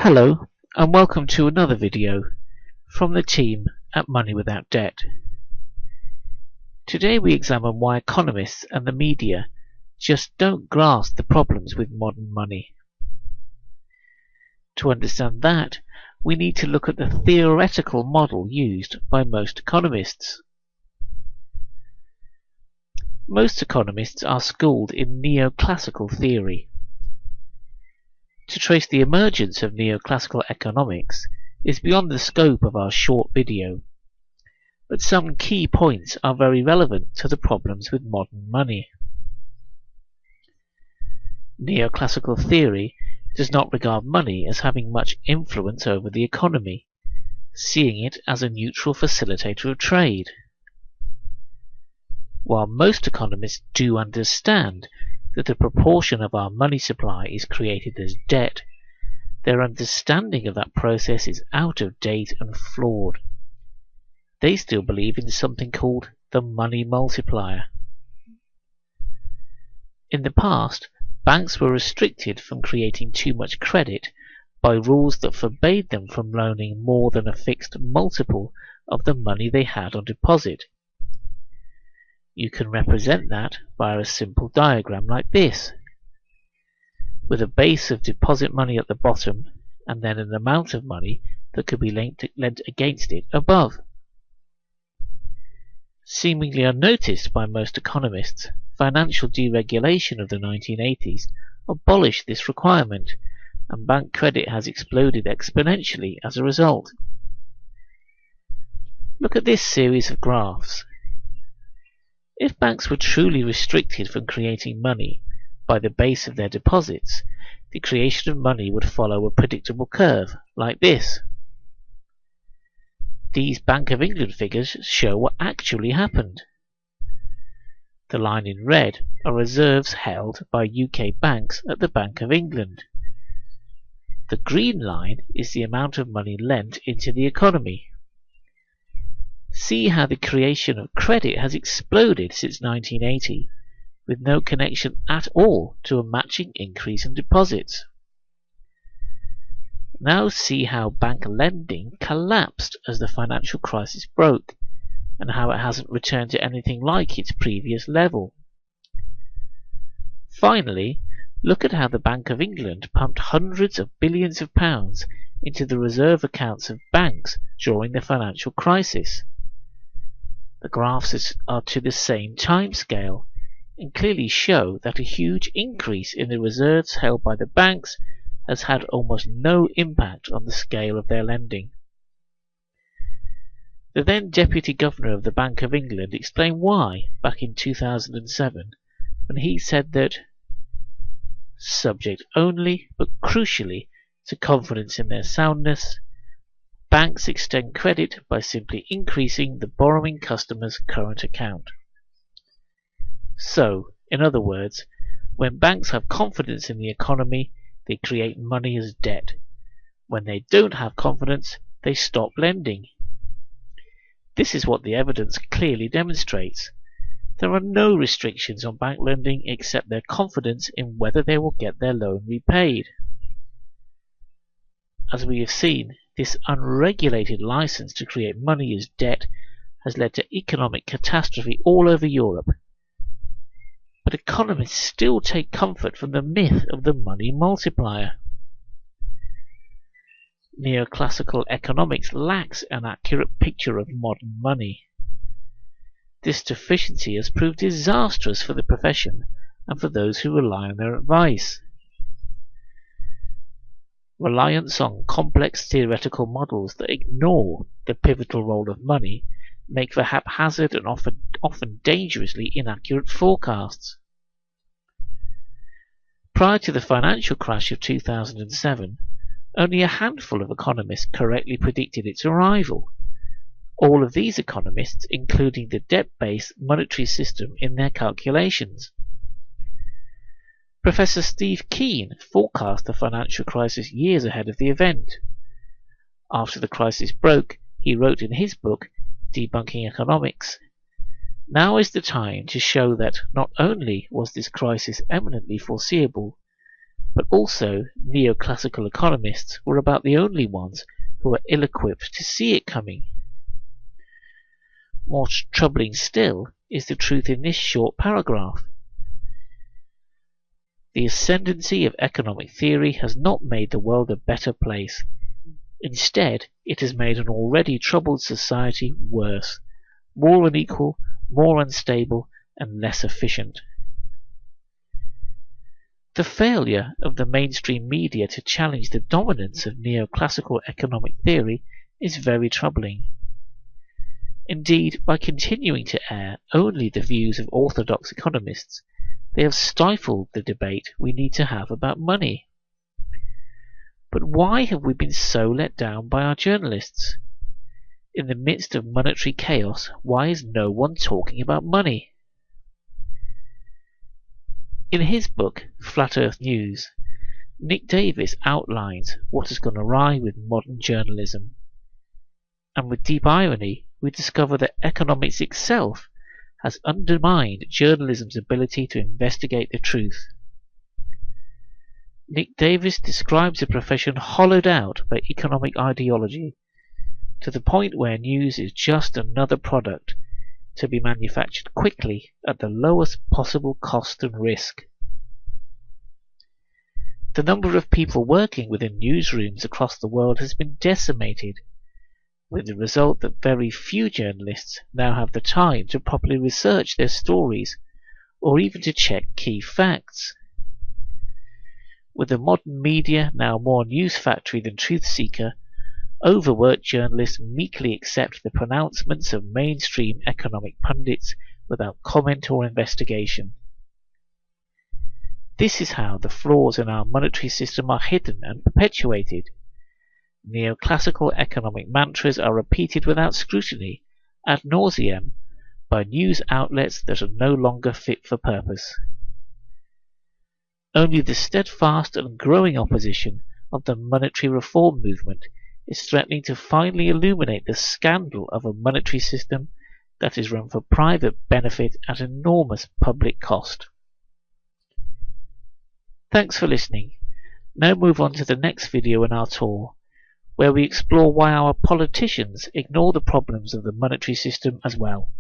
Hello and welcome to another video from the team at Money Without Debt. Today we examine why economists and the media just don't grasp the problems with modern money. To understand that, we need to look at the theoretical model used by most economists. Most economists are schooled in neoclassical theory. To trace the emergence of neoclassical economics is beyond the scope of our short video, but some key points are very relevant to the problems with modern money. Neoclassical theory does not regard money as having much influence over the economy, seeing it as a neutral facilitator of trade. While most economists do understand that a proportion of our money supply is created as debt, their understanding of that process is out of date and flawed. They still believe in something called the money multiplier. In the past, banks were restricted from creating too much credit by rules that forbade them from loaning more than a fixed multiple of the money they had on deposit. You can represent that via a simple diagram like this, with a base of deposit money at the bottom and then an amount of money that could be lent against it above. Seemingly unnoticed by most economists, financial deregulation of the 1980s abolished this requirement, and bank credit has exploded exponentially as a result. Look at this series of graphs. If banks were truly restricted from creating money by the base of their deposits, the creation of money would follow a predictable curve, like this. These Bank of England figures show what actually happened. The line in red are reserves held by UK banks at the Bank of England. The green line is the amount of money lent into the economy. See how the creation of credit has exploded since 1980, with no connection at all to a matching increase in deposits. Now see how bank lending collapsed as the financial crisis broke, and how it hasn't returned to anything like its previous level. Finally, look at how the Bank of England pumped hundreds of billions of pounds into the reserve accounts of banks during the financial crisis. The graphs are to the same time scale and clearly show that a huge increase in the reserves held by the banks has had almost no impact on the scale of their lending. The then Deputy Governor of the Bank of England explained why back in 2007 when he said that, subject only but crucially to confidence in their soundness, banks extend credit by simply increasing the borrowing customer's current account. So, in other words, when banks have confidence in the economy, they create money as debt. When they don't have confidence, they stop lending. This is what the evidence clearly demonstrates. There are no restrictions on bank lending except their confidence in whether they will get their loan repaid. As we have seen, this unregulated license to create money as debt has led to economic catastrophe all over Europe. But economists still take comfort from the myth of the money multiplier. Neoclassical economics lacks an accurate picture of modern money. This deficiency has proved disastrous for the profession and for those who rely on their advice. Reliance on complex theoretical models that ignore the pivotal role of money make for haphazard and often dangerously inaccurate forecasts. Prior to the financial crash of 2007, only a handful of economists correctly predicted its arrival. All of these economists including the debt-based monetary system in their calculations. Professor Steve Keen forecast the financial crisis years ahead of the event. After the crisis broke, he wrote in his book, Debunking Economics, "Now is the time to show that not only was this crisis eminently foreseeable, But also, neoclassical economists were about the only ones who were ill-equipped to see it coming. More troubling still is the truth in this short paragraph. The ascendancy of economic theory has not made the world a better place. Instead, it has made an already troubled society worse, more unequal, more unstable, and less efficient. The failure of the mainstream media to challenge the dominance of neoclassical economic theory is very troubling. Indeed, by continuing to air only the views of orthodox economists, they have stifled the debate we need to have about money. But why have we been so let down by our journalists? In the midst of monetary chaos, why is no one talking about money? In his book, Flat Earth News, Nick Davis outlines what has gone awry with modern journalism. And with deep irony, we discover that economics itself has undermined journalism's ability to investigate the truth. Nick Davis describes a profession hollowed out by economic ideology, to the point where news is just another product to be manufactured quickly at the lowest possible cost and risk. The number of people working within newsrooms across the world has been decimated, with the result that very few journalists now have the time to properly research their stories or even to check key facts. With the modern media now more news factory than truth seeker, overworked journalists meekly accept the pronouncements of mainstream economic pundits without comment or investigation. This is how the flaws in our monetary system are hidden and perpetuated. Neoclassical economic mantras are repeated without scrutiny, ad nauseam, by news outlets that are no longer fit for purpose. Only the steadfast and growing opposition of the monetary reform movement is threatening to finally illuminate the scandal of a monetary system that is run for private benefit at enormous public cost. Thanks for listening. Now move on to the next video in our tour, where we explore why our politicians ignore the problems of the monetary system as well.